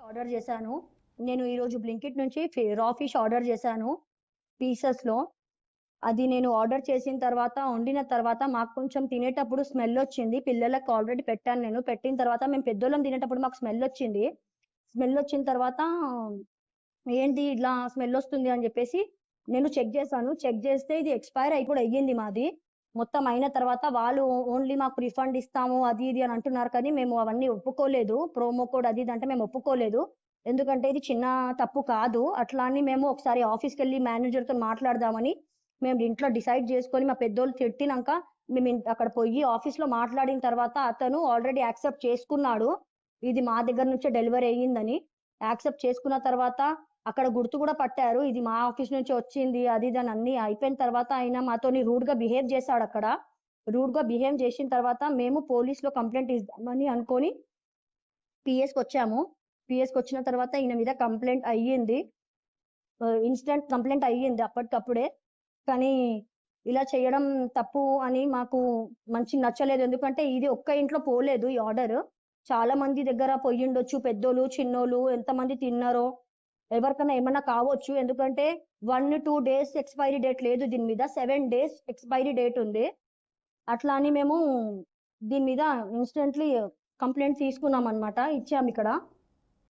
Order చేశాను. నేను ఈరోజు బ్లింకిట్ నుంచి రా ఫిష్ ఆర్డర్ చేశాను పీసెస్‌లో. అది నేను ఆర్డర్ చేసిన తర్వాత, వండిన తర్వాత మాకు కొంచెం తినేటప్పుడు స్మెల్ వచ్చింది. పిల్లలకి ఆల్రెడీ పెట్టాను నేను. పెట్టిన తర్వాత మేము పెద్దోళ్ళం తినేటప్పుడు మాకు స్మెల్ వచ్చింది. స్మెల్ వచ్చిన తర్వాత ఏంటి ఇట్లా స్మెల్ వస్తుంది అని చెప్పేసి నేను చెక్ చేశాను. చెక్ చేస్తే ఇది ఎక్స్‌పైర్ కూడా అయ్యింది మాది. మొత్తం అయిన తర్వాత వాళ్ళు ఓన్లీ మాకు రిఫండ్ ఇస్తాము అది ఇది అని అంటున్నారు, కానీ మేము అవన్నీ ఒప్పుకోలేదు. ప్రోమో కోడ్ అది ఇది అంటే మేము ఒప్పుకోలేదు. ఎందుకంటే ఇది చిన్న తప్పు కాదు. అట్లా అని మేము ఒకసారి ఆఫీస్‌కెళ్ళి మేనేజర్‌తో మాట్లాడదామని మేము ఇంట్లో డిసైడ్ చేసుకొని మా పెద్దోళ్ళు తిట్టినంక మేము అక్కడ పోయి ఆఫీస్‌లో మాట్లాడిన తర్వాత అతను ఆల్రెడీ యాక్సెప్ట్ చేసుకున్నాడు. ఇది మా దగ్గర నుంచే డెలివరీ అయ్యిందని. యాక్సెప్ట్ చేసుకున్న తర్వాత అక్కడ గుర్తు కూడా పట్టారు. ఇది మా ఆఫీస్ నుంచి వచ్చింది అది ఇది అని అన్నీ అయిపోయిన తర్వాత ఆయన మాతోని రూడ్‌గా బిహేవ్ చేశాడక్కడ. రూడ్‌గా బిహేవ్ చేసిన తర్వాత మేము పోలీస్‌లో కంప్లెయింట్ ఇద్దామని అనుకోని పీఎస్‌కొచ్చాము. పీఎస్‌కొచ్చిన తర్వాత ఈయన మీద కంప్లెయింట్ అయ్యింది. ఇన్సిడెంట్ కంప్లెయింట్ అయ్యింది అప్పటికప్పుడే. కానీ ఇలా చేయడం తప్పు అని మాకు నచ్చలేదు. ఎందుకంటే ఇది ఒక్క ఇంట్లో పోలేదు ఈ ఆర్డర్. చాలా మంది దగ్గర పొయ్యుండొచ్చు. పెద్దోళ్ళు, చిన్నోళ్ళు ఎంతమంది తిన్నారో, ఎవరికైనా ఏమన్నా కావచ్చు. ఎందుకంటే 1-2 డేస్ ఎక్స్‌పైరీ డేట్ లేదు దీని మీద. 7 డేస్ ఎక్స్‌పైరీ డేట్ ఉంది. అట్లా అని మేము దీని మీద ఇన్‌స్టంట్‌లీ కంప్లెయింట్ తీసుకున్నామన్నమాట. ఇచ్చామిక్కడ.